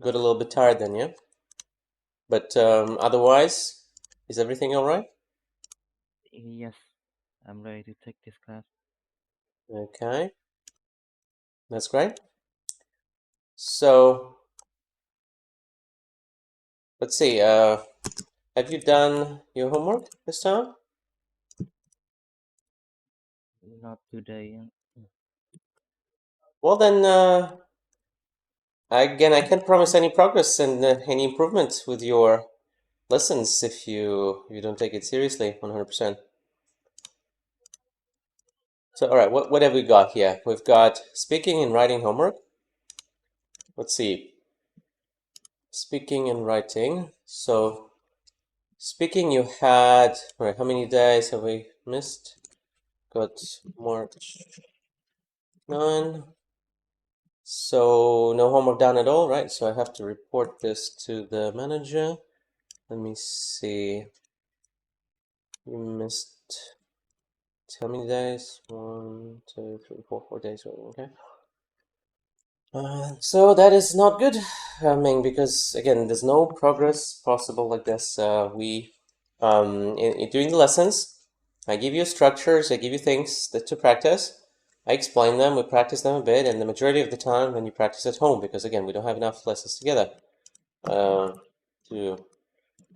Got a little bit tired then, yeah? But otherwise, is everything all right? Yes, I'm ready to take this class. Okay, that's great. So let's see. Have you done your homework this time? Not today. Well, then, again, I can't promise any progress and any improvement with your lessons if you don't take it seriously 100%. So, all right, what have we got here? We've got speaking and writing homework. Let's see. Speaking and writing. So, speaking, you had, all right, how many days have we missed? Got March 9. So, no homework done at all, right? So, I have to report this to the manager. Let me see. You missed how many days? 1, 2, 3, 4, 4 days. Okay. So that is not good, Ming, because again, there's no progress possible like this. During the lessons, I give you structures, I give you things to practice. I explain them, we practice them a bit, and the majority of the time, then you practice at home because again, we don't have enough lessons together. To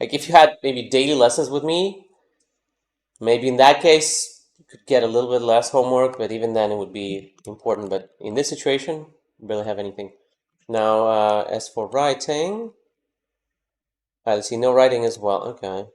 like, if you had maybe daily lessons with me, maybe in that case you could get a little bit less homework, but even then it would be important. But in this situation, you barely have anything. Now, as for writing, let's see, no writing as well. Okay.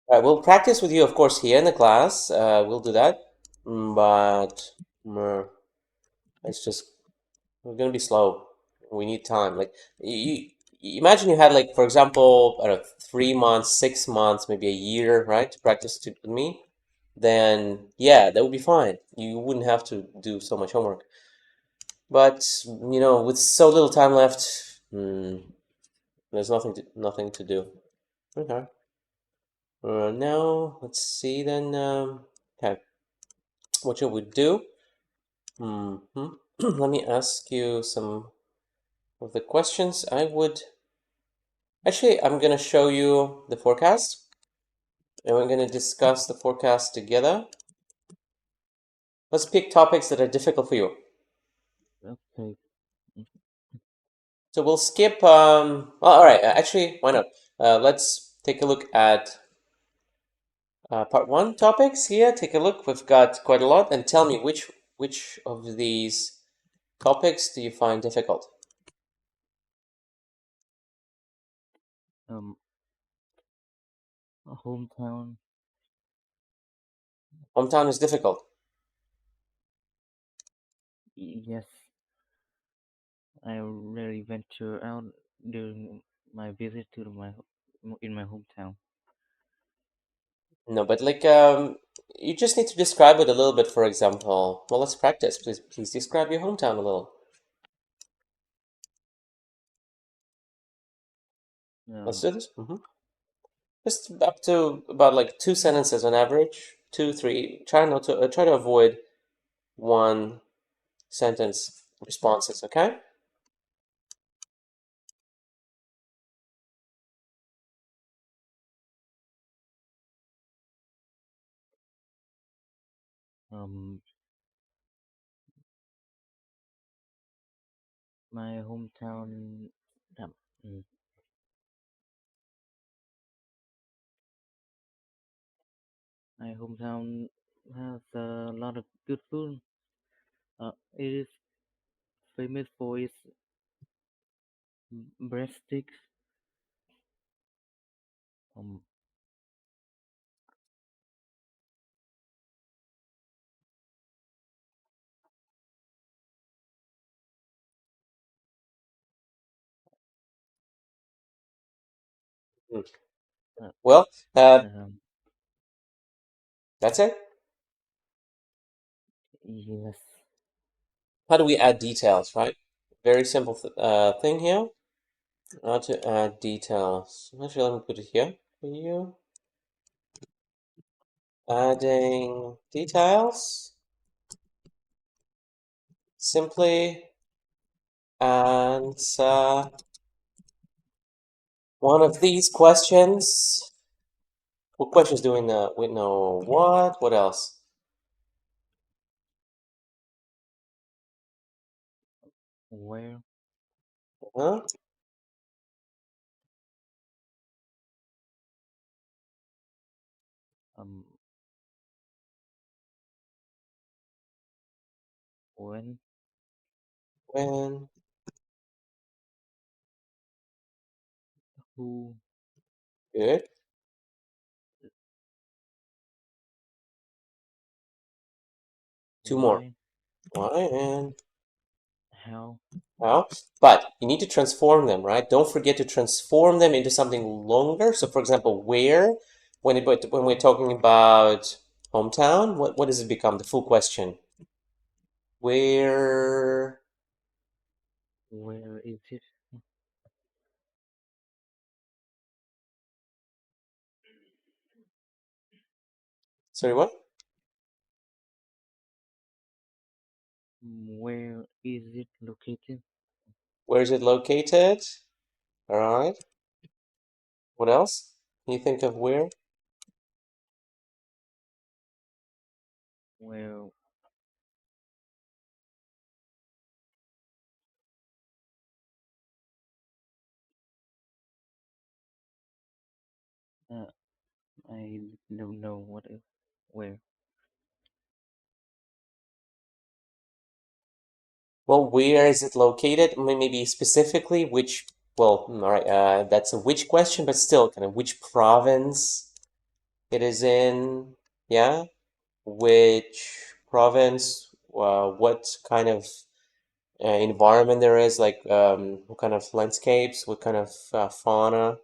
All right, we'll practice with you, of course, here in the class. We'll do that, but mm, it's just we're gonna be slow. We need time. Like you imagine you had like, for example, I don't know, 3 months, 6 months, maybe a year, right, to practice with me. Then yeah, that would be fine. You wouldn't have to do so much homework. But with so little time left, there's nothing to do. Okay. Now let's see then. Okay, what should we do? hmm Let me ask you some of the questions. I'm gonna show you the forecast, and we're gonna discuss the forecast together. Let's pick topics that are difficult for you. Okay. So we'll skip. Well, all right. Actually, why not? Let's take a look at part one topics here. Take a look. We've got quite a lot, and tell me which of these topics do you find difficult? Um, Hometown. Hometown is difficult. Yes, I rarely venture out during my visit to in my hometown. No, but like you just need to describe it a little bit, for example. Well, let's practice. Please describe your hometown a little. Let's Um, do this. Just up to about like 2 sentences on average, 2, 3. Try to avoid one sentence responses, okay? um, my hometown. Um, mm, my hometown has a lot of good food. It is famous for its breadsticks. Um, Hmm. Uh, Well, um, that's it. yes. How do we add details, right? Very simple thing here. How to add details. Actually, let me put it here for you. Adding details. Simply answer one of these questions. What questions do we know what? What else? Where? Huh? Um, when? When? Who? Good. Two more. Why? Why and How? how? But you need to transform them, right? Don't forget to transform them into something longer. So, for example, where, when we're talking about hometown, what does it become? The full question. Where? Where is it? Sorry, what? Where is it located? Where is it located? All right. What else? Can you think of where? Where? Uh, I don't know what is where. Well, where is it located? Maybe specifically which, well, all right, that's a which question, but still kind of which province it is in. Yeah, which province, what kind of environment there is, like what kind of landscapes, what kind of fauna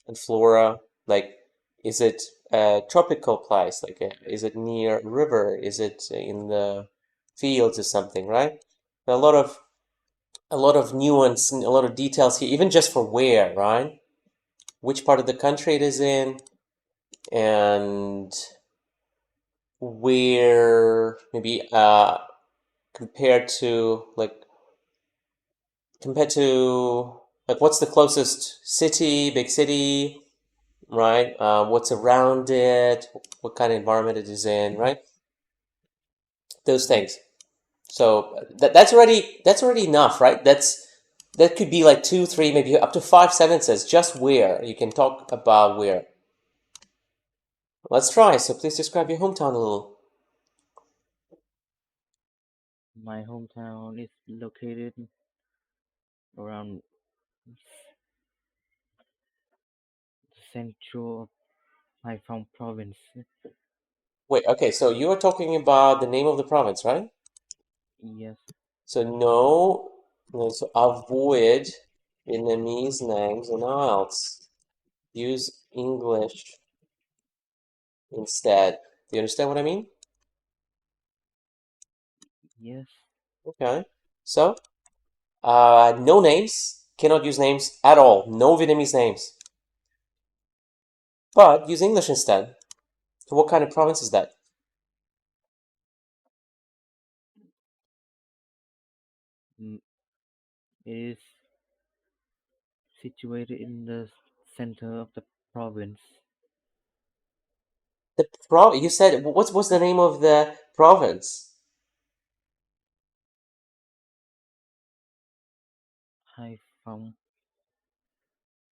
and flora. Like, is it a tropical place? Like, is it near a river? Is it in the fields or something, right? A lot of nuance and a lot of details here, even just for where, right? Which part of the country it is in, and where maybe compared to compared to like what's the closest city, big city, right? What's around it, what kind of environment it is in, right? Those things. So that's already enough, right? That could be like two, three, maybe up to five sentences, just where you can talk about where. Let's try. So please describe your hometown a little. My hometown is located around the central of Haiphong province. Wait, okay, so you are talking about the name of the province, right? Yes, So no, so avoid Vietnamese names and IELTS. Use English instead. Do you understand what I mean? yes. Okay. So, no names. Cannot use names at all. No Vietnamese names. But use English instead. So what kind of province is that? Mm, it is situated in the center of the province. You said what's the name of the province? Haiphong.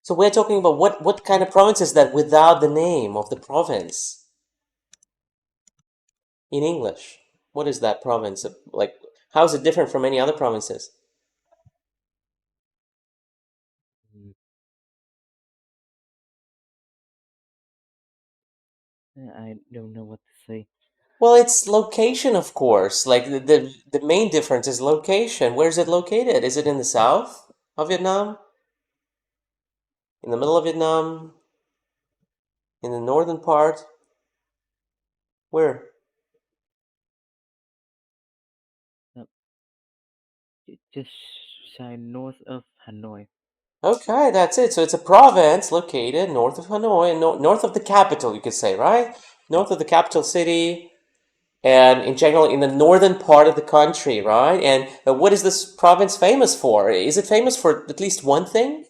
So we're talking about what kind of province is that without the name of the province in English? What is that province? Like, how is it different from any other provinces? Mm, I don't know what to say. Well, it's location, of course. Like the main difference is location. Where is it located? Is it in the south of Vietnam? In the middle of Vietnam? In the northern part? Where? uh, just shy north of Hanoi. Okay, that's it. So it's a province located north of Hanoi and north of the capital, you could say, right? North of the capital city, and in general in the northern part of the country, right? And what is this province famous for? Is it famous for at least one thing?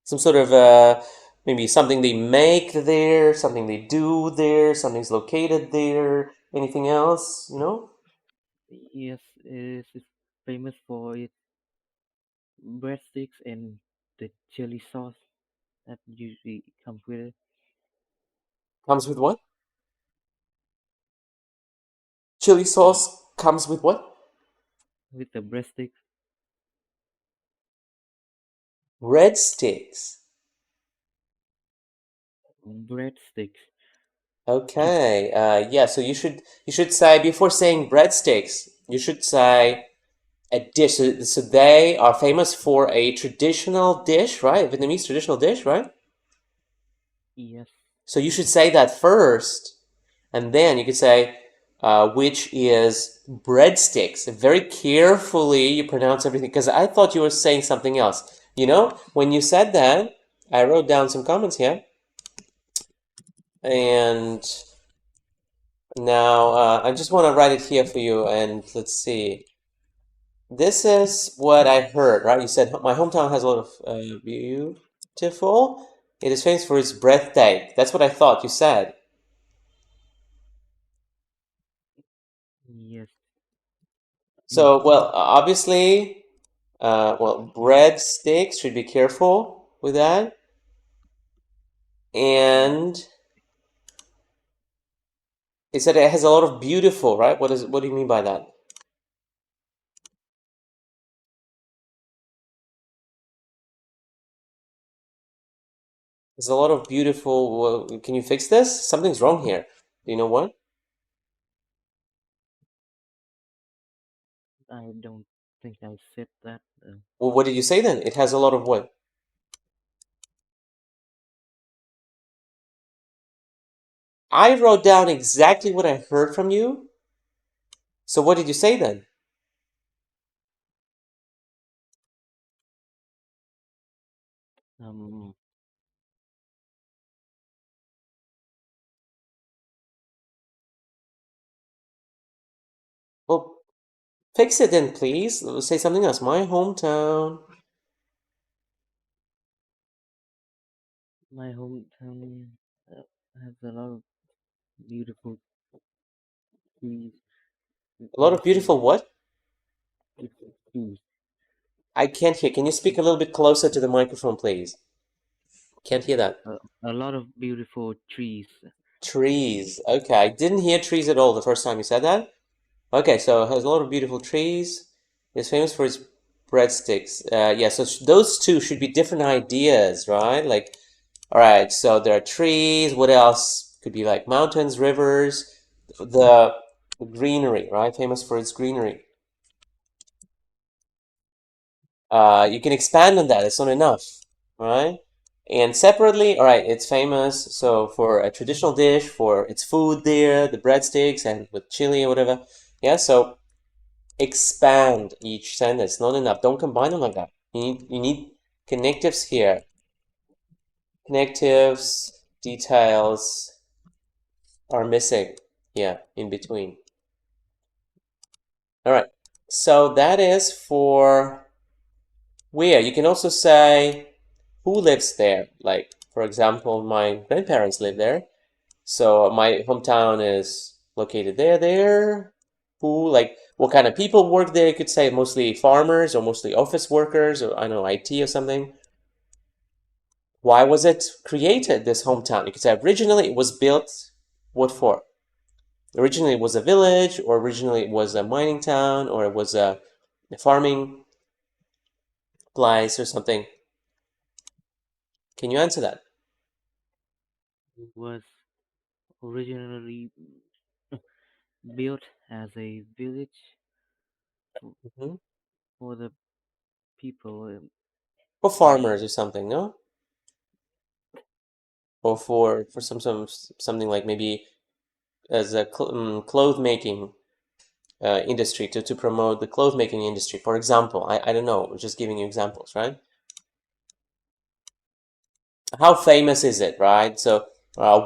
Some sort of maybe something they make there, something they do there, something's located there, anything else, you know? Yes, it is famous for its breadsticks and the chili sauce that usually comes with it. Comes with what? Chili Uh, sauce comes with what? with the breadsticks, Red sticks. breadsticks. Okay. Yeah. So you should say before saying breadsticks, you should say a dish. So they are famous for a traditional dish, right? Vietnamese traditional dish, right? Yes, So you should say that first, and then you could say which is breadsticks. Very carefully you pronounce everything because I thought you were saying something else. You know, when you said that, I wrote down some comments here, and now I just want to write it here for you. And let's see. This is what I heard, right? You said my hometown has a lot of beautiful. It is famous for its breathtaking. That's what I thought you said. yes. Mm, So, well, obviously, well, breadsticks should be careful with that. And it said it has a lot of beautiful, right? What do you mean by that? There's a lot of beautiful. Well, can you fix this? Something's wrong here. Do you know what? I don't think I said that. Well, what did you say then? It has a lot of what? I wrote down exactly what I heard from you. So what did you say then? Um, Well, fix it then, please. Say something else. My hometown. my hometown uh, has a lot of beautiful trees, A lot of mostly beautiful what? beautiful trees. I can't hear. Can you speak a little bit closer to the microphone, please? Can't hear that. A lot of beautiful trees. Trees. Okay, I didn't hear trees at all the first time you said that. Okay, so it has a lot of beautiful trees. It's famous for its breadsticks. Yeah, so those two should be different ideas, right? Like, all right, so there are trees. What else? Could be like mountains, rivers, the greenery, right? Famous for its greenery. You can expand on that. It's not enough, right? And separately, all right, it's famous so for a traditional dish, for its food there, the breadsticks and with chili or whatever. Yeah, so expand each sentence. Not enough. Don't combine them like that. You need connectives here. Connectives, details are missing. Yeah, in between. All right. So that is for where. You can also say who lives there. Like, for example, my grandparents live there. So my hometown is located there. Who, like, what kind of people work there? You could say mostly farmers or mostly office workers or I don't know, IT or something. Why was it created, this hometown? You could say originally it was built, what for? Originally it was a village, or originally it was a mining town, or it was a farming place or something. Can you answer that? Was originally built as a village for, Hmm. for the people. For Uh, farmers or something, no? or for something like maybe as a cloth making industry to promote the cloth making industry, for example. I don't know, just giving you examples, right? How famous is it, right? So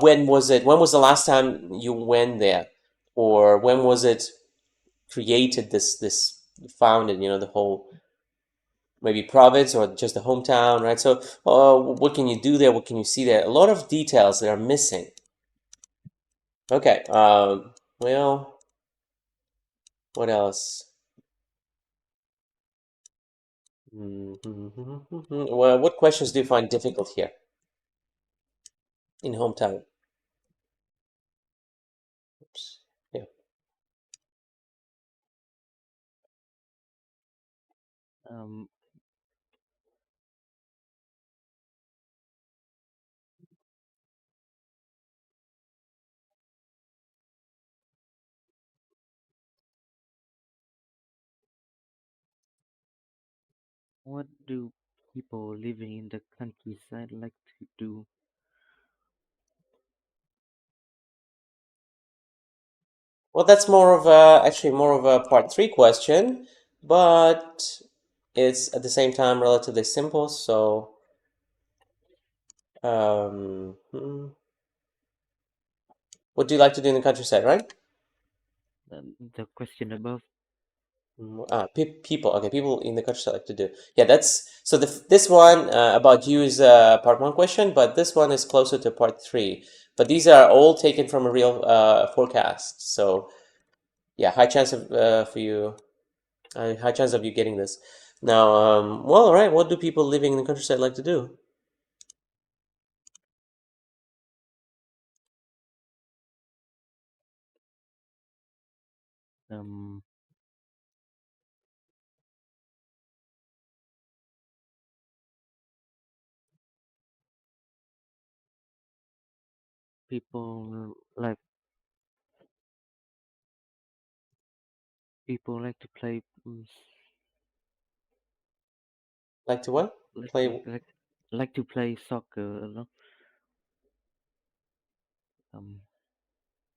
when was it? When was the last time you went there, or when was it created? This founded, the whole maybe province or just the hometown, right? So what can you do there? What can you see there? A lot of details that are missing. Okay. Well, what else? Well, what questions do you find difficult here in hometown? Oops. Yeah. Um, what do people living in the countryside like to do? Well, that's more of a actually more of a part three question, but it's at the same time relatively simple. So, what do you like to do in the countryside, right? The question above. People. Okay, people in the countryside like to do. Yeah, that's so. This one about you is part one question, but this one is closer to part three. But these are all taken from a real forecast. So yeah, high chance of for you, high chance of you getting this. Now, well, all right. What do people living in the countryside like to do? Um, people like people like to play Like to what? like Play. like to play soccer. Um,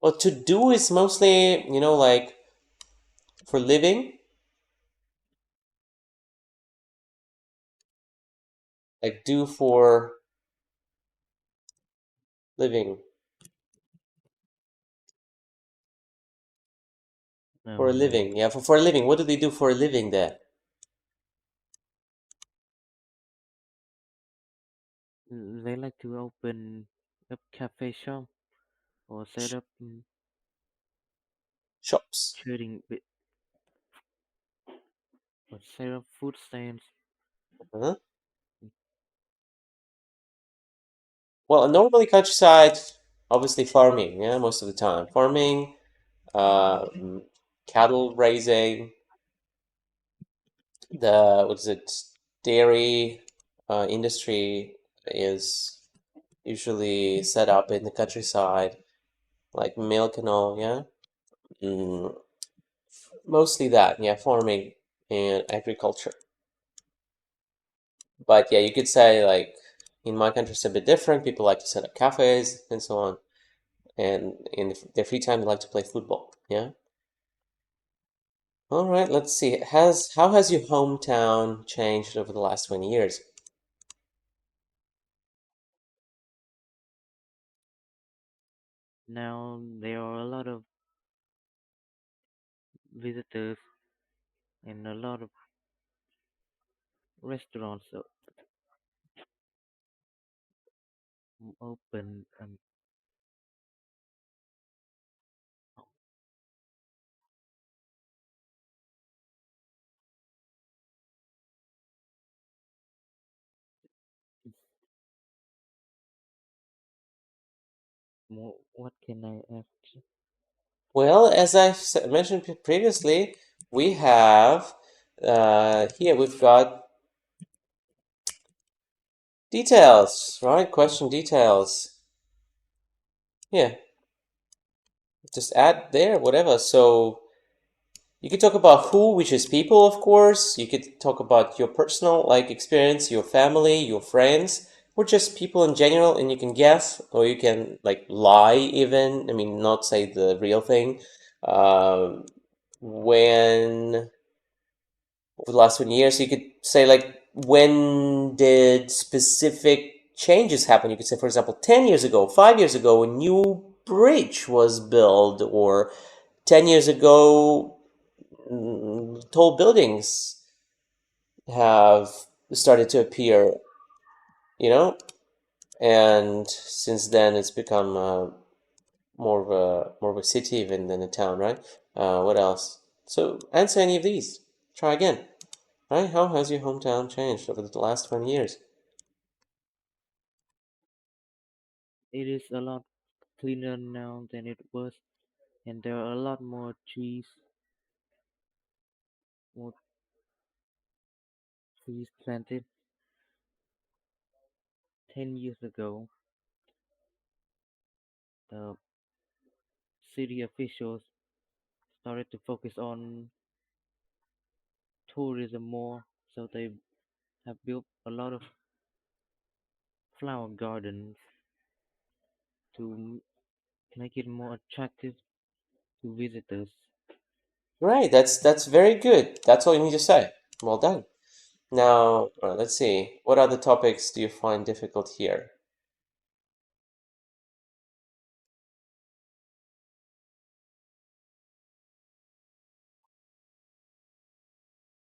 Well, to do is mostly, like for living, like do for living, for a um, living. Yeah, for a living. What do they do for a living there? they like to open up cafe shop or set Sh up shops. trading or set up food stands. Huh? Well, normally countryside, obviously farming. Yeah, most of the time farming, cattle raising, the what is it, dairy industry is usually set up in the countryside, like milk and all. Yeah. Mm, Mostly that, yeah, farming and agriculture. But yeah, you could say like in my country it's a bit different. People like to set up cafes and so on, and in their free time they like to play football. Yeah. All right, let's see. Has How has your hometown changed over the last 20 years? Now there are a lot of visitors and a lot of restaurants open. What can I ask? Well, as I've mentioned previously, we have here we've got details, right? Question details. Yeah, just add there, whatever. So you could talk about who, which is people, of course. You could talk about your personal like experience, your family, your friends. or just people in general, and you can guess, or you can like lie even. I mean, not say the real thing. Um, when over the last 20 years, you could say like when did specific changes happen? You could say, for example, 10 years ago, 5 years ago, a new bridge was built, or 10 years ago, tall buildings have started to appear, you know? And since then, it's become more of a city even than a town, right? What else? So answer any of these. Try again. Right? How has your hometown changed over the last 20 years? It is a lot cleaner now than it was, and there are a lot more trees, more trees planted. 10 years ago, the city officials started to focus on tourism more, so they have built a lot of flower gardens to make it more attractive to visitors. Right, that's very good. That's all you need to say. Well done. Now, let's see. What other topics do you find difficult here?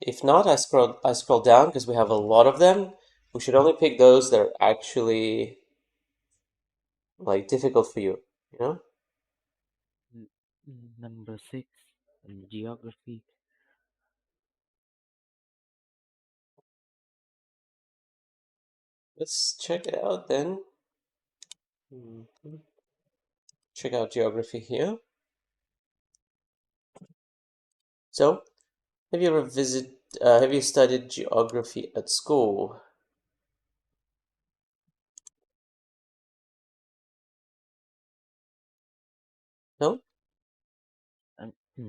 If not, I scroll down because we have a lot of them. We should only pick those that are actually like difficult for you, you know? Number six, geography. Let's check it out then. Mhm. Check out geography here. So, have you studied geography at school? No? Um, hmm,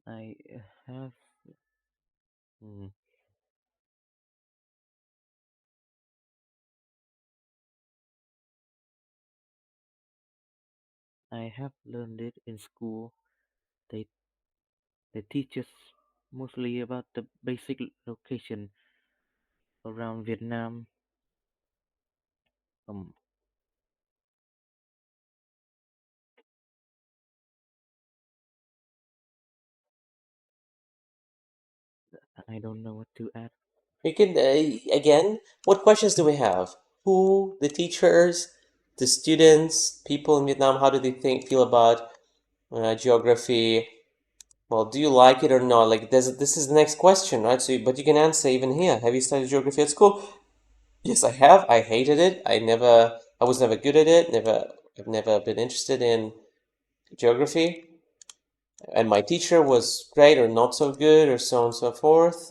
I have hmm, I have learned it in school. They they teach us mostly about the basic location around Vietnam. Um, I don't know what to add. You can, again, what questions do we have? Who, the teachers, the students, people in Vietnam, how do they feel about geography? Well, do you like it or not? Like, this is the next question, right? So, but you can answer even here. Have you studied geography at school? Yes, I have. I hated it. I was never good at it. I've never been interested in geography. And my teacher was great or not so good or so on and so forth.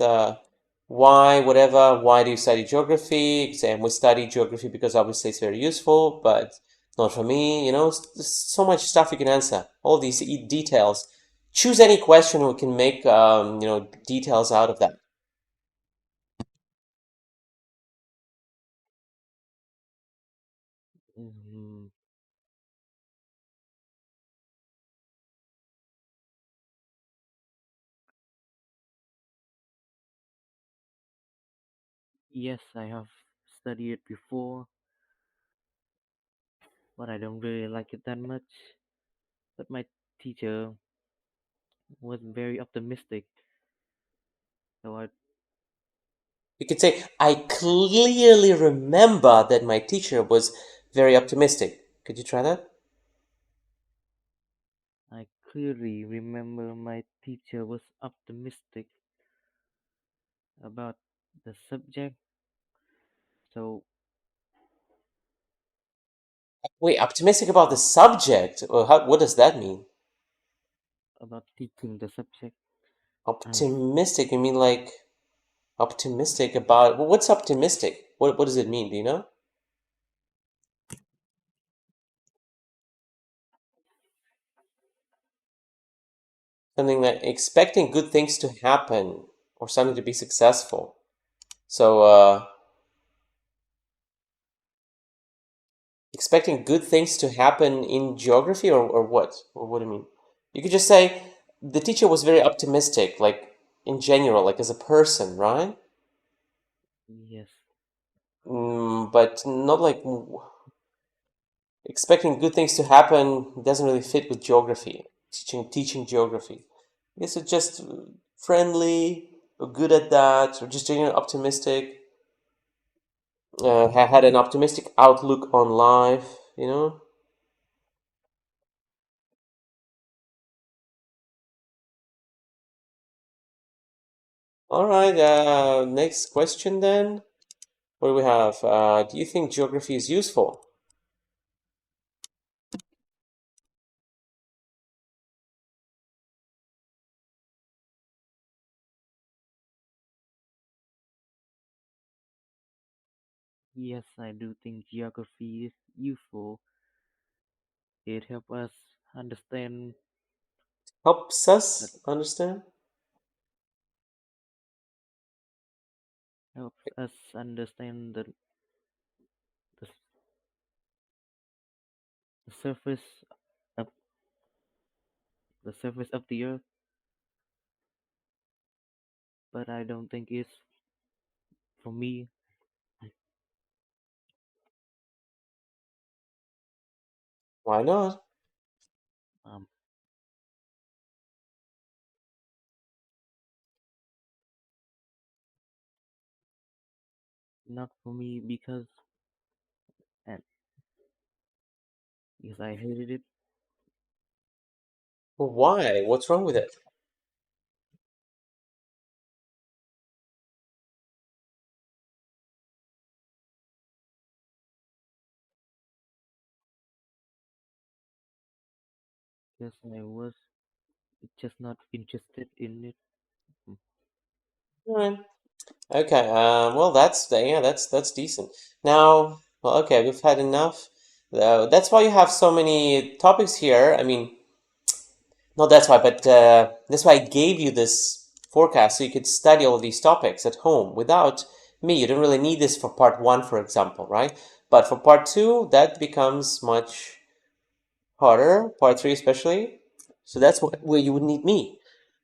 Why, whatever, why do you study geography? Exam, we study geography because obviously it's very useful, but not for me. There's so much stuff you can answer. All these details. Choose any question we can make, details out of that. Mm, yes, I have studied it before, but I don't really like it that much. But my teacher was very optimistic, so You could say, I clearly remember that my teacher was very optimistic. Could you try that? I clearly remember my teacher was optimistic about the subject, so Wait, optimistic about the subject? Or what does that mean? about teaching the subject. I Optimistic, you mean like optimistic about well, what's optimistic? What does it mean? Do you know? Something like expecting good things to happen or something to be successful. So Expecting good things to happen in geography, or what? Or what do you mean? You could just say the teacher was very optimistic, like in general, like as a person, right? Yes. But not like expecting good things to happen doesn't really fit with geography, teaching geography. I guess it's just friendly or good at that, or just genuinely optimistic. Had an optimistic outlook on life, you know? All right, next question then. What do we have? Do you think geography is useful? Yes, I do think geography is useful. It helps us understand Helps that us understand? helps us understand the, the surface of the surface of the earth, but I don't think it's for me. Why not? Um, Not for me and because I hated it. Why? What's wrong with it? Because I was just not interested in it. Mm, All right. Okay. Well, yeah, that's decent. Now, well, okay, we've had enough. That's why you have so many topics here. I mean, not that's why, but that's why I gave you this forecast so you could study all these topics at home without me. You don't really need this for part one, for example, right? But for part two, that becomes much harder, part three especially. So that's where you would need me.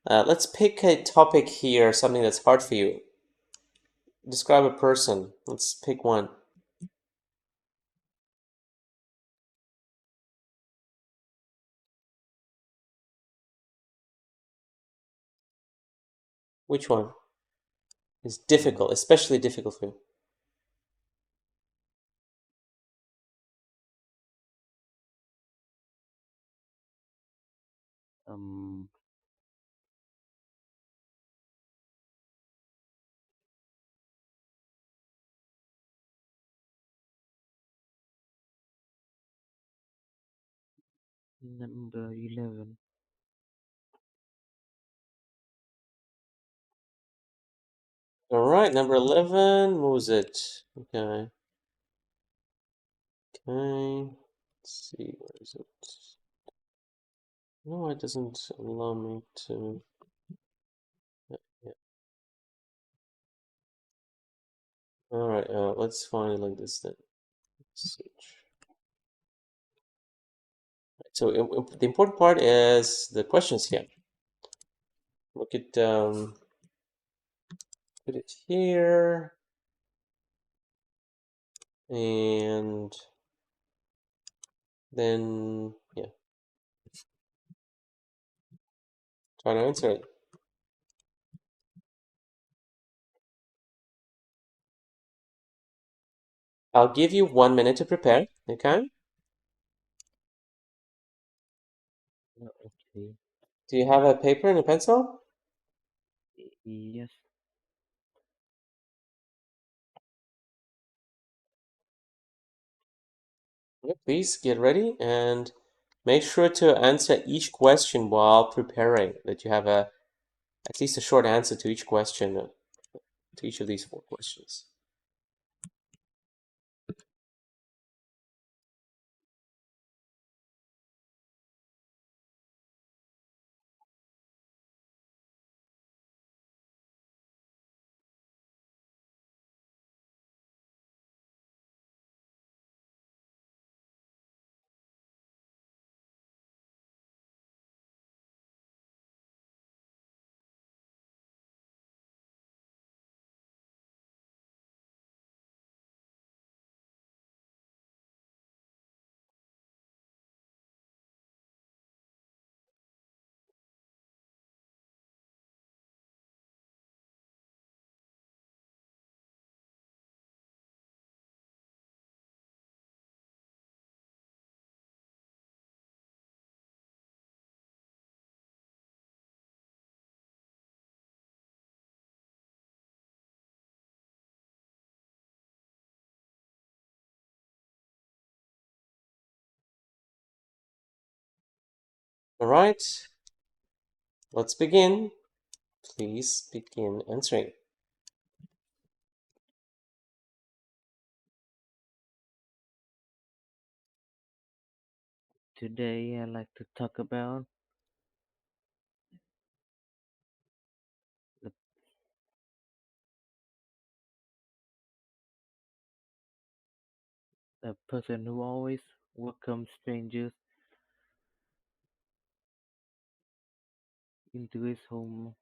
Let's pick a topic here, something that's hard for you. Describe a person. Let's pick one. Which one is Um, difficult, especially difficult for you? um, Number 11. All right, number 11. What was it? Okay. Okay. Let's see, where is it? No, it doesn't allow me to. Yeah. All right, let's find it like this then. Search. So the important part is the questions here. Look at put it here and then yeah, try to answer it. I'll give you 1 minute to prepare. Okay. Okay. Do you have a paper and a pencil? Yes. Yeah, please get ready and make sure to answer each question while preparing. That you have a at least a short answer to each question, to each of these four questions. All right, let's begin. Please begin answering. Today I like to talk about the, the person who always welcomes strangers into his home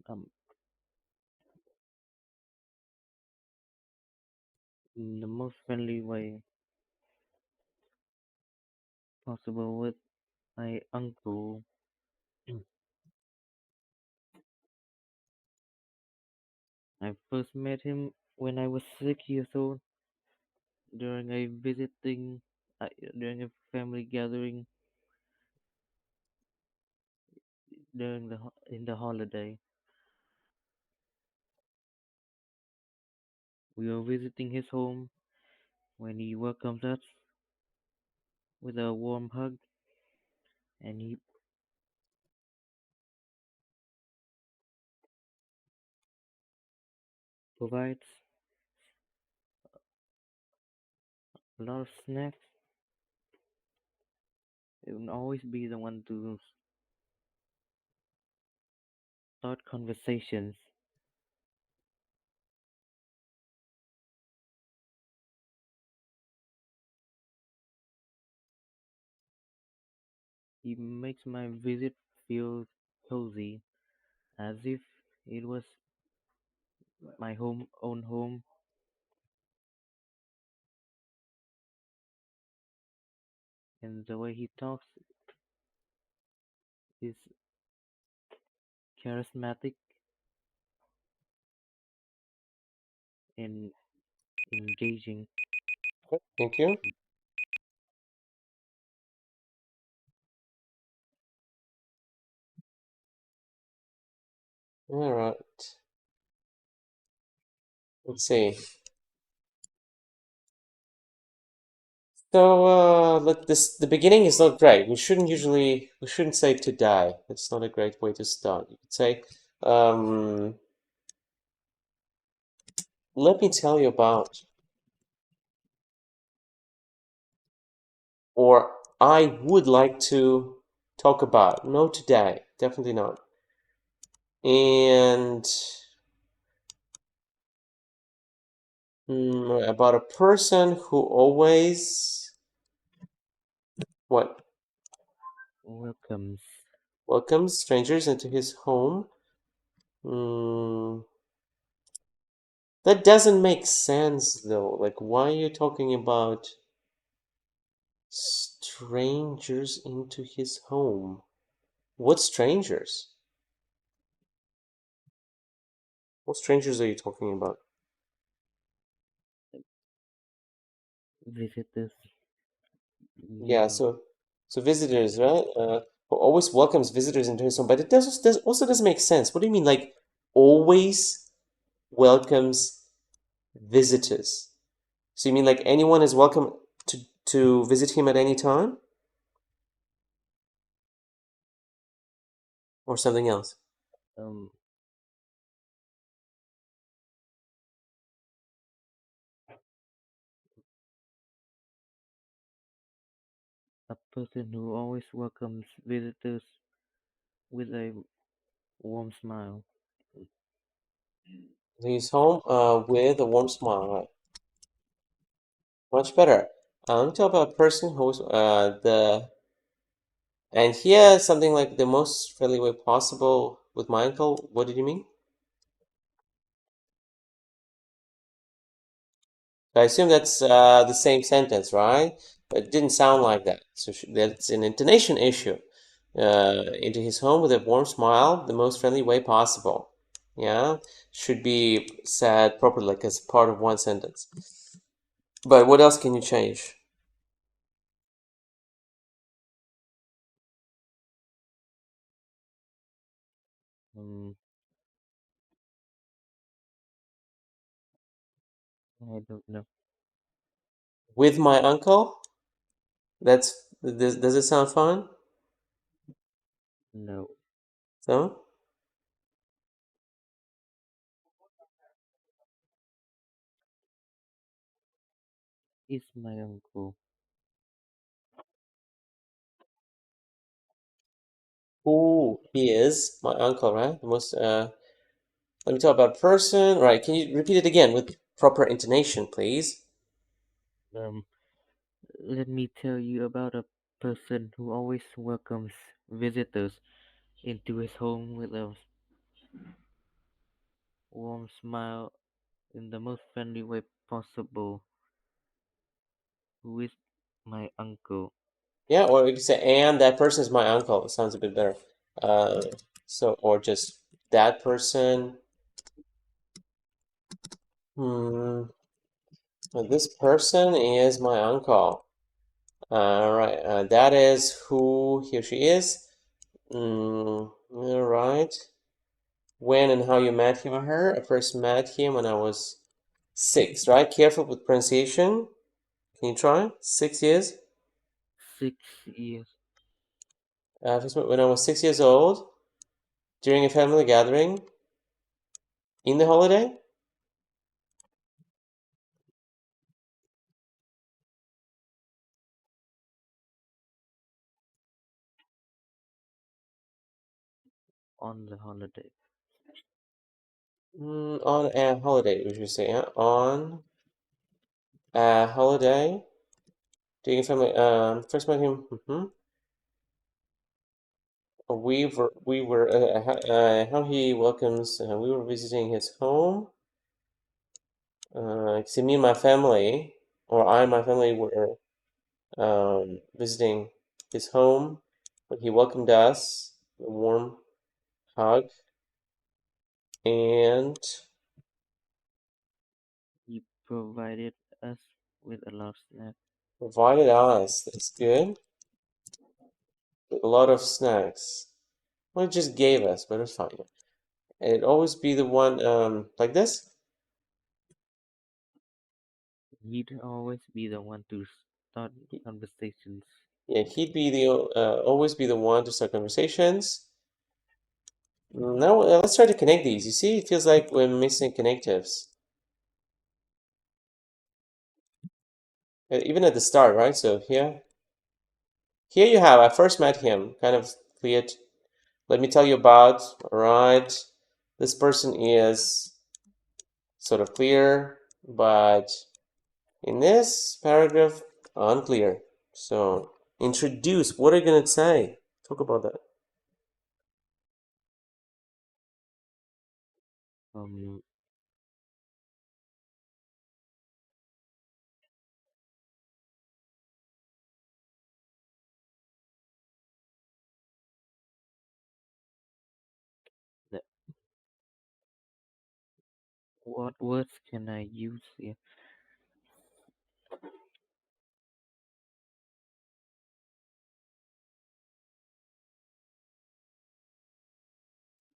um, in the most friendly way possible with my uncle. I first met him when I was 6 years old during a visiting during a family gathering during in the holiday. We were visiting his home when he welcomes us with a warm hug, and he provides a lot of snacks. He will always be the one to start conversations. He makes my visit feel cozy, as if it was my own home, and the way he talks is charismatic and engaging. Thank you. All right. Let's see. So, the beginning is not great. We shouldn't say to die. That's not a great way to start. You could say, um, let me tell you about, or I would like to talk about. No, today, definitely not. And about a person who always, what, Welcomes. welcomes strangers into his home. Mm, that doesn't make sense though. Like, why are you talking about strangers into his home? What strangers? What strangers are you talking about? Visitors. Yeah, You so visitors, right? Who always welcomes visitors into his home, but it also doesn't make sense. What do you mean, like always welcomes visitors? So you mean like anyone is welcome to visit him at any time, or something else? um a person who always welcomes visitors with a warm smile. He's home with a warm smile, right? Much better. I'm talking about a person who's the and here something like the most friendly way possible with my uncle. What did you mean? I assume that's the same sentence, right? But it didn't sound like that. So that's an intonation issue. Into his home with a warm smile, the most friendly way possible. Yeah, should be said properly, like as part of one sentence. But what else can you change? Um, I don't know. With my uncle? Does it sound fun? No, So, is my uncle. who is my uncle, right? The most, let me talk about person. Right, can you repeat it again with proper intonation, please? Um, Let me tell you about a person who always welcomes visitors into his home with a warm smile in the most friendly way possible. Who is my uncle? Yeah, or you can say, and that person is my uncle. It sounds a bit better. Uh, so, or just that person. Hmm, well, this person is my uncle. All right, that is who he or she is. All right. When and how you met him or her? I first met him when I was 6, right? Careful with pronunciation. Can you try? 6 years? 6 years First met when I was 6 years old, during a family gathering, in the holiday. on the holiday. On a holiday, we should say, yeah? On a holiday, during a family, first met him, we were, how he welcomes, we were visiting his home. See, me and my family, or I and my family were visiting his home when he welcomed us, a warm hug, and He provided us with a lot of snacks. provided us, that's good, a lot of snacks. Well, he just gave us, but it's fine. And it'd always be the one like this. He'd always be the one to start conversations. Yeah, he'd be the always be the one to start conversations. Now let's try to connect these. You see, it feels like we're missing connectives. Even at the start, right? So here you have. I first met him. Kind of clear. Let me tell you about. All right, this person is sort of clear, but in this paragraph, unclear. So introduce. What are you gonna say? Talk about that. Um, the, what words can I use here?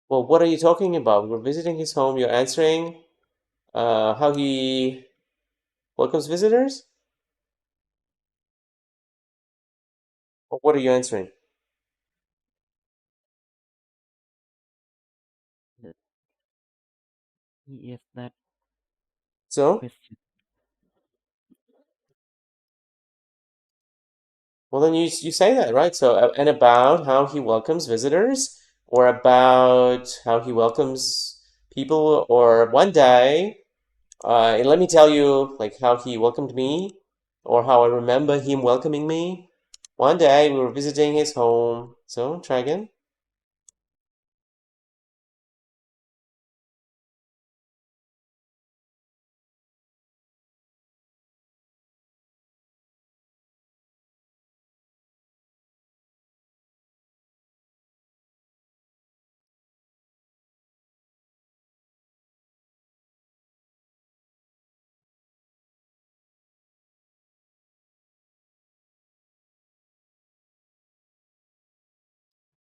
Well, what are you talking about? We're visiting his home. You're answering how he welcomes visitors? Or what are you answering? The, yes, that So, question. well, then you say that, right? So, and about how he welcomes visitors, or about how he welcomes people, or one day, and let me tell you, like how he welcomed me, or how I remember him welcoming me. One day we were visiting his home. So, try again.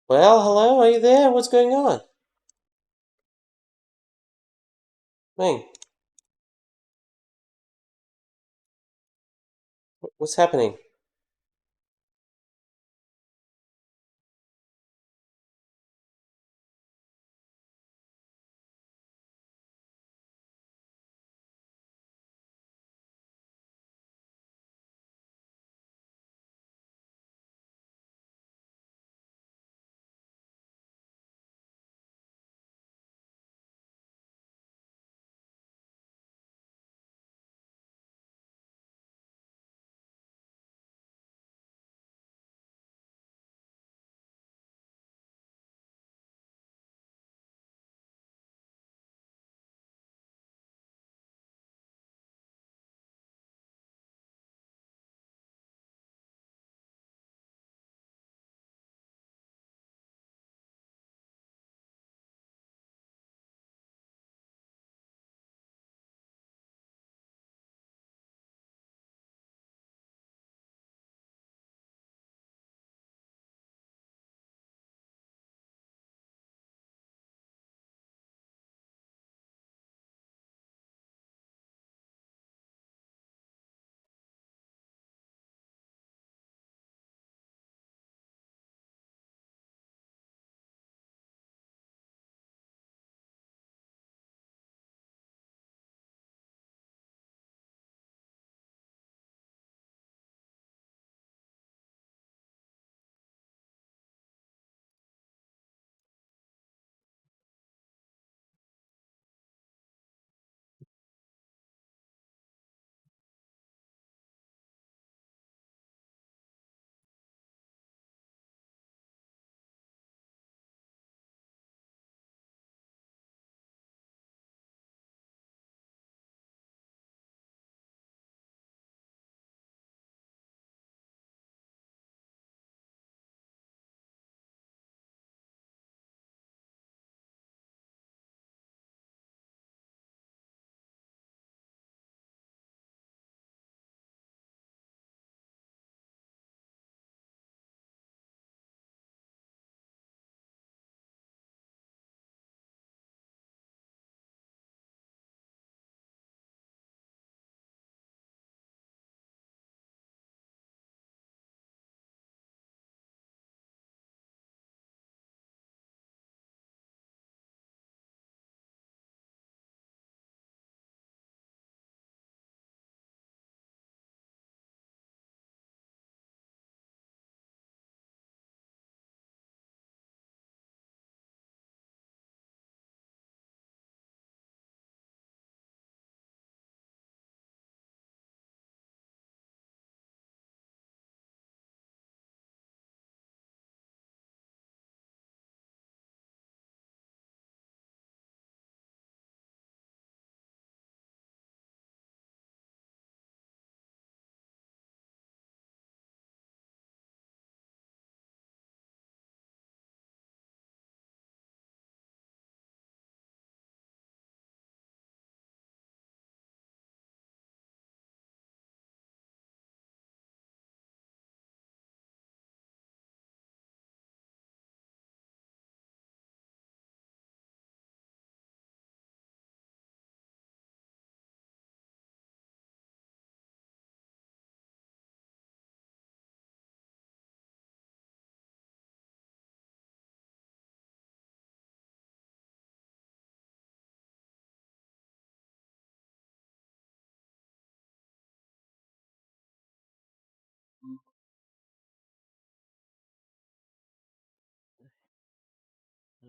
Well, hello, are you there? What's going on? Ming, what's happening?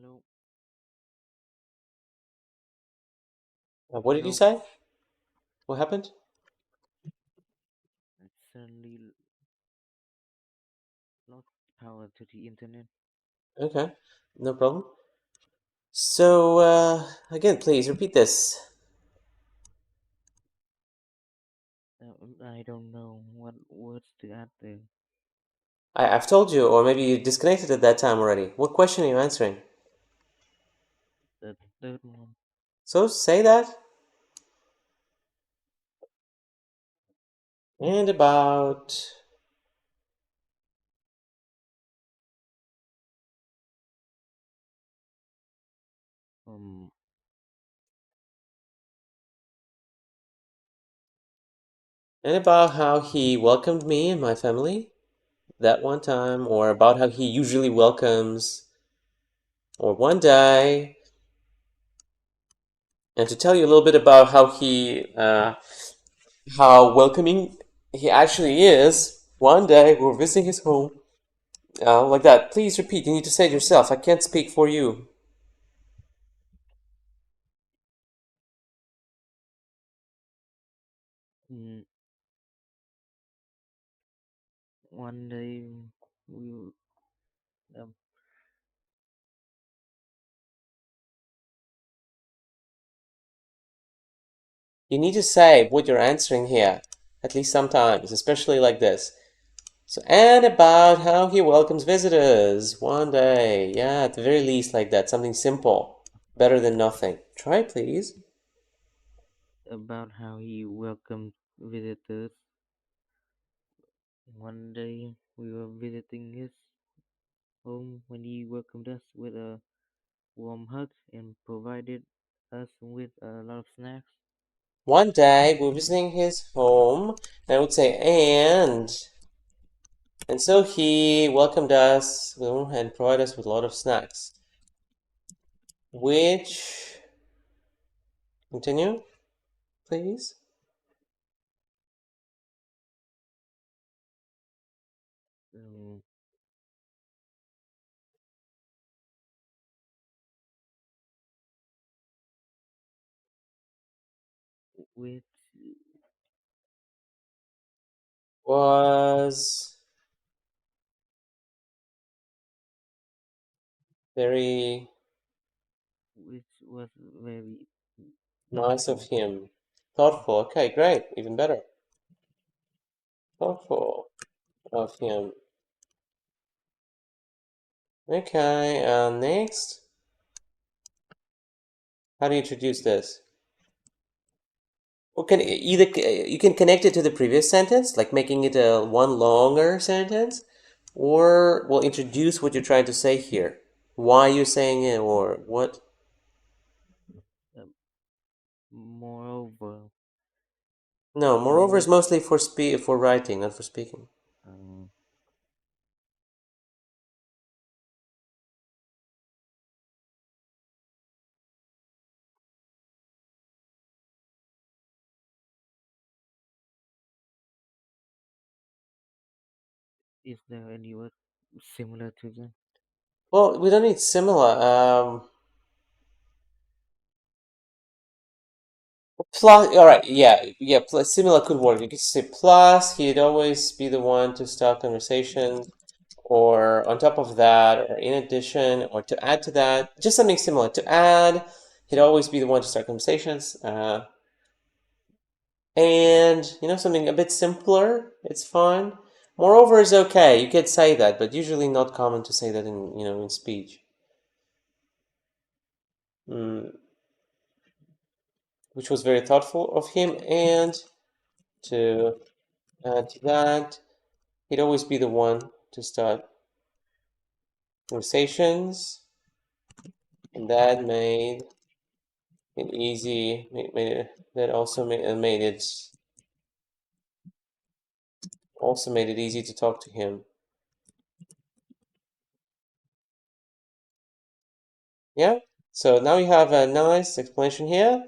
Hello. What did you Hello. say? What happened? I suddenly lost power to the internet. Okay, no problem. So, again, please repeat this. I don't know what words to add there. I've told you, or maybe you disconnected at that time already. What question are you answering? The third one. So say that. And about. Um. And about how he welcomed me and my family that one time, or about how he usually welcomes, or one day. And to tell you a little bit about how welcoming he actually is. One day we were visiting his home, like that. Please repeat. You need to say it yourself. I can't speak for you. mm, One day we um, You need to say what you're answering here, at least sometimes, especially like this. So, and about how he welcomes visitors one day. Yeah, at the very least, like that. Something simple. Better than nothing. Try, please. about how he welcomed visitors. One day we were visiting his home when he welcomed us with a warm hug and provided us with a lot of snacks. One day, we were visiting his home, and I would say, and so he welcomed us and provided us with a lot of snacks. Which, continue, please. Um, which Was very which was very nice of thoughtful. him. Thoughtful. Okay, great. Even better. Thoughtful of him. Okay, next. How do you introduce this? Well, can either you can connect it to the previous sentence, like making it a one longer sentence, or we'll introduce what you're trying to say here. Why you're saying it, or what? Um, Moreover, No, moreover is which mostly for writing, not for speaking. uh, is there any word similar to that? Well, we don't need similar. Plus, all right, yeah, yeah. Plus, similar could work. You could say plus. He'd always be the one to start conversation, or on top of that, or in addition, or to add to that. Just something similar. To add, he'd always be the one to start conversations. And something a bit simpler. It's fine. Moreover is okay. You could say that, but usually not common to say that in speech. Mm, which was very thoughtful of him, and to add to that. He'd always be the one to start conversations, and that made it easy. That also made it easy to talk to him. Yeah. So now you have a nice explanation here,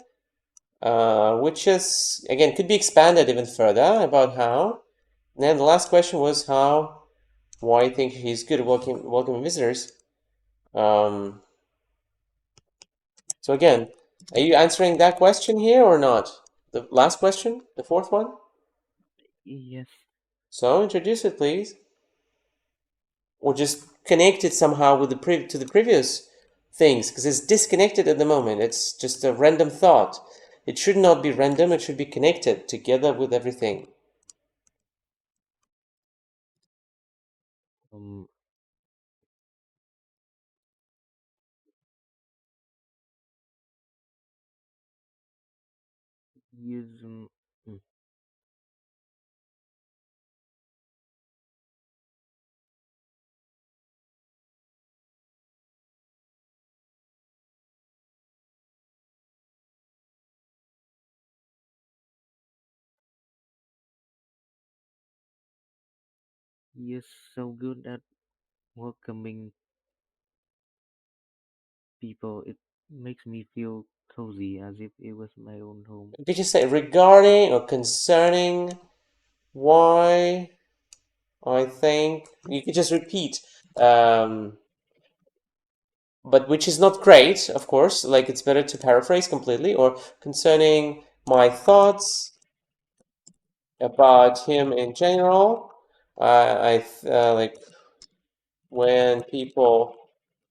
which is again could be expanded even further about how. And then the last question was how. Why you think he's good at welcoming visitors? Um, So again, are you answering that question here or not? The last question, the fourth one? Yes. So introduce it, please. Or just connect it somehow with to the previous things, because it's disconnected at the moment. It's just a random thought. It should not be random, it should be connected together with everything. Um. Use mm, You're so good at welcoming people. It makes me feel cozy, as if it was my own home. You could just say regarding or concerning why I think. You could just repeat. Um, but which is not great, of course. Like it's better to paraphrase completely, or concerning my thoughts about him in general. I like when people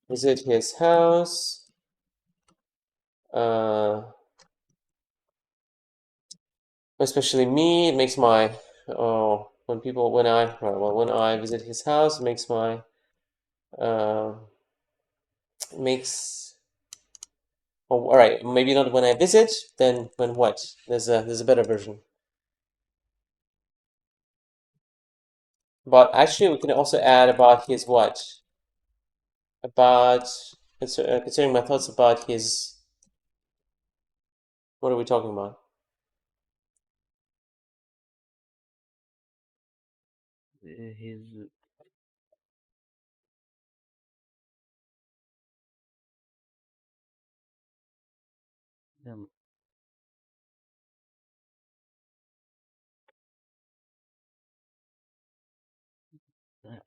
visit his house, uh, especially me. It makes my when people when I visit his house, it makes my uh, makes oh, all right. Maybe not when I visit. Then when what? There's a better version. But actually, we can also add about his what? About considering my thoughts about his. What are we talking about? His um,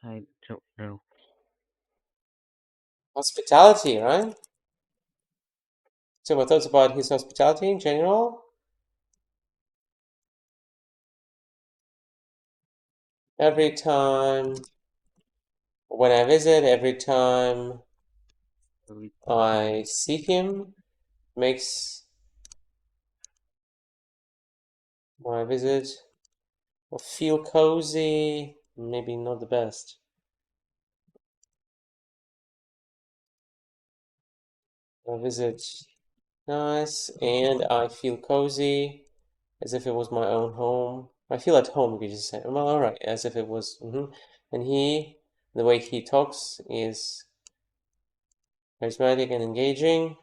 I don't know. Hospitality, right? So my thoughts about his hospitality in general. Every time when I visit, every time Every I time see him, makes my visit feel cozy. Maybe not the best. My visit nice, and I feel cozy, as if it was my own home. I feel at home, you could just say. Well, all right, as if it was. And the way he talks is charismatic and engaging.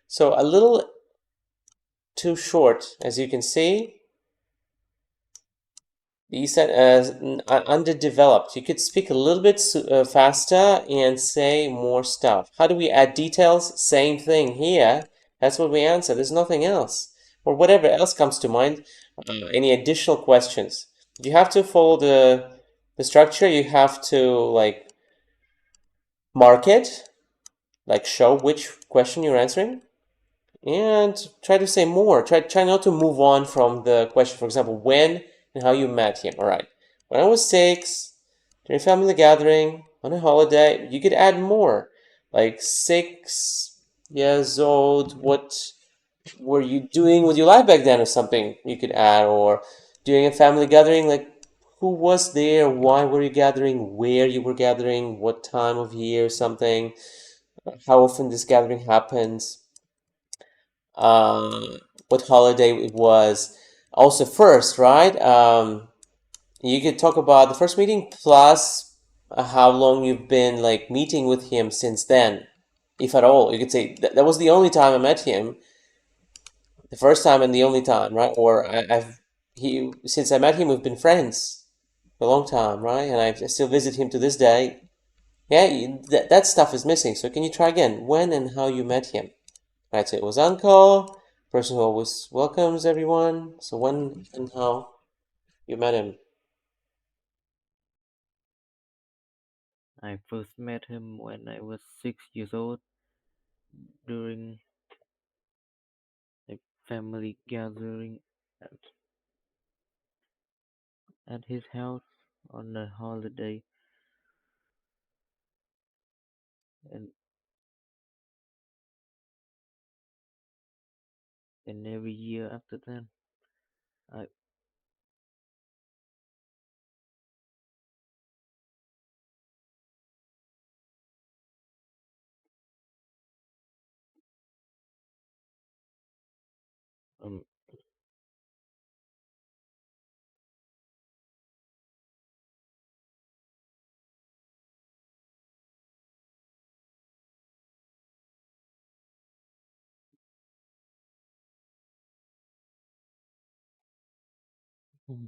So a little too short, as you can see. You said as underdeveloped. You could speak a little bit faster and say more stuff. How do we add details? Same thing here. That's what we answer. There's nothing else. Or whatever else comes to mind. Any additional questions? You have to follow the structure. You have to like mark it, like show which question you're answering, and try to say more. Try not to move on from the question. For example, when and how you met him. All right. When I was 6, during family gathering, on a holiday, you could add more. Like 6 years old, what were you doing with your life back then or something you could add, or during a family gathering, like who was there, why were you gathering, where you were gathering, what time of year, something, how often this gathering happens, uh, what holiday it was. Also, first, right? You could talk about the first meeting plus how long you've been like meeting with him since then, if at all. You could say that was the only time I met him, the first time and the only time, right? Or I've he since I met him, we've been friends for a long time, right? And I still visit him to this day. Yeah, that stuff is missing. So can you try again? When and how you met him? Right, so it was uncle, person who always welcomes everyone. So when and how you met him? I first met him when I was 6 years old. during a family gathering at, at his house on a holiday, and every year after that, I um mm,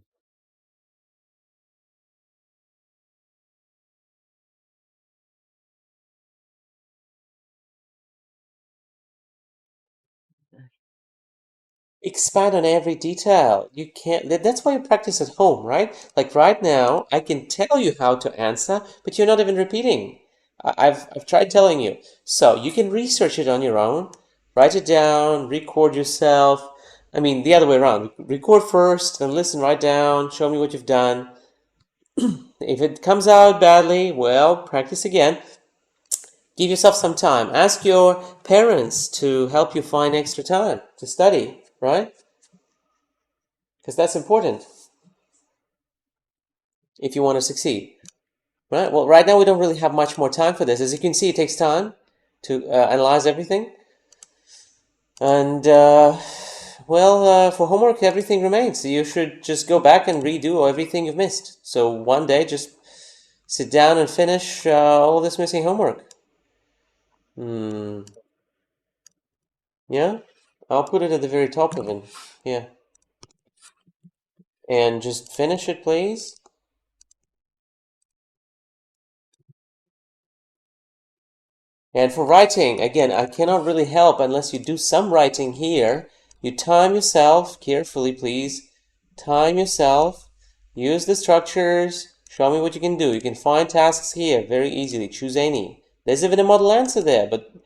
Expand on every detail. You can't, that's why you practice at home, right? Like right now, I can tell you how to answer, but you're not even repeating. I've tried telling you. So you can research it on your own, write it down, record yourself. I mean, the other way around. Record first, then listen right down, show me what you've done. If it comes out badly, well, practice again. Give yourself some time. Ask your parents to help you find extra time to study, right? Because that's important if you want to succeed, right? Well, right now we don't really have much more time for this. As you can see, it takes time to analyze everything. And, for homework, everything remains. You should just go back and redo everything you've missed. So one day, just sit down and finish all this missing homework. Hmm. Yeah? I'll put it at the very top of it. Yeah. And just finish it, please. And for writing, again, I cannot really help unless you do some writing here. You time yourself carefully, please. Time yourself. Use the structures. Show me what you can do. You can find tasks here very easily. Choose any. There's even a model answer there, but I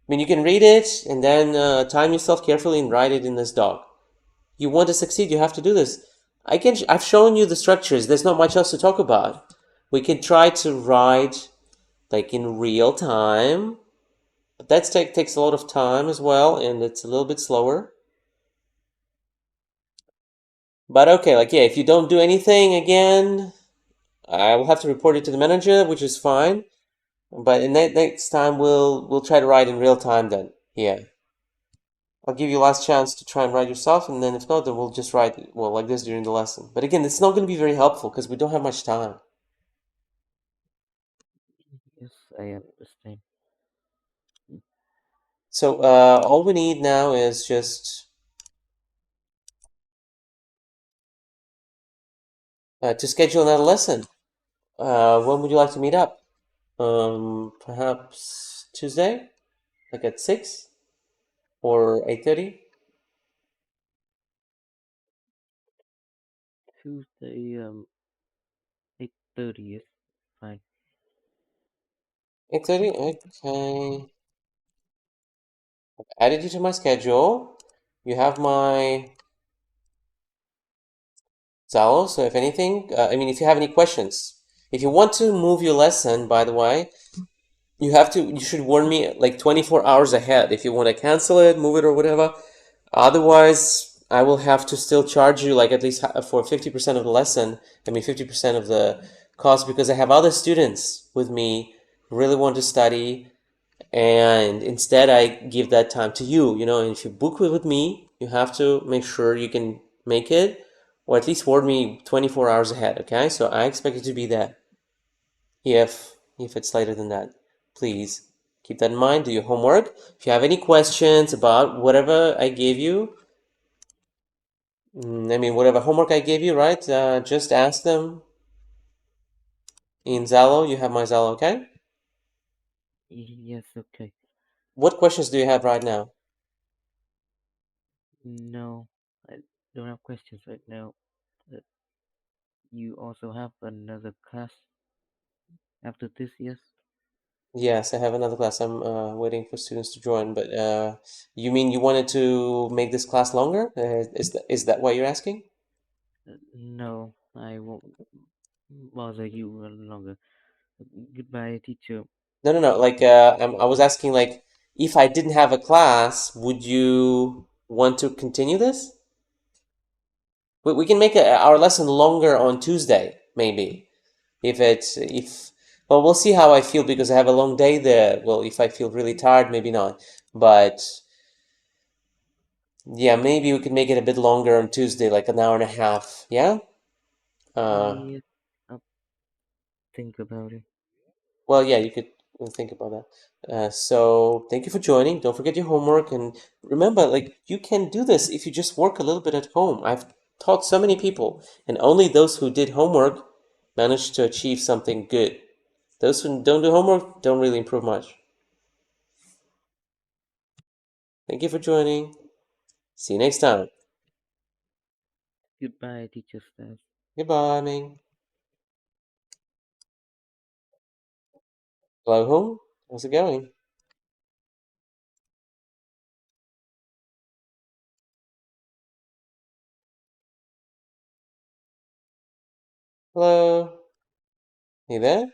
mean, you can read it and then time yourself carefully and write it in this doc. You want to succeed, you have to do this. I've shown you the structures. There's not much else to talk about. We can try to write like in real time. But that takes a lot of time as well, and it's a little bit slower. But okay, like yeah, if you don't do anything again, I will have to report it to the manager, which is fine. But in that next time, we'll try to write in real time then. Yeah, I'll give you last chance to try and write yourself, and then if not, then we'll just write well like this during the lesson. But again, it's not going to be very helpful because we don't have much time. yes, I understand. So all we need now is just to schedule another lesson. When would you like to meet up? Perhaps Tuesday, like at 6 or 8:30. Tuesday, 8:30 is fine. 8:30. Okay. I've added you to my schedule. You have my Zalo, so if anything, if you have any questions, if you want to move your lesson, by the way, you should warn me like 24 hours ahead if you want to cancel it, move it, or whatever. Otherwise, I will have to still charge you like at least for 50% of the lesson. 50% of the cost because I have other students with me who really want to study, and instead I give that time to you. And if you book with me, you have to make sure you can make it, or at least warn me 24 hours ahead. Okay, so I expect you to be there. If it's later than that, please keep that in mind. Do your homework. If you have any questions about whatever I gave you, whatever homework I gave you, right? Just ask them in Zalo. You have my Zalo, okay? Yes, okay. What questions do you have right now? No, I don't have questions right now. Uh, You also have another class after this, yes? Yes, I have another class. I'm waiting for students to join, but you mean you wanted to make this class longer? Is that why you're asking? No, I won't bother you longer. Goodbye, teacher. No, no, no. Like, I was asking, like, if I didn't have a class, would you want to continue this? We can make our lesson longer on Tuesday, maybe. If well, we'll see how I feel because I have a long day there. Well, if I feel really tired, maybe not. But yeah, maybe we could make it a bit longer on Tuesday, like an hour and a half. Yeah? Uh, Yes, I'll think about it. well, yeah, you could think about that. So thank you for joining. Don't forget your homework, and remember, like you can do this if you just work a little bit at home. I've taught so many people, and only those who did homework managed to achieve something good. Those who don't do homework don't really improve much. Thank you for joining. See you next time. Goodbye, teacher Stass. Goodbye, Ming. Hello, home. How's it going? Hello. You there?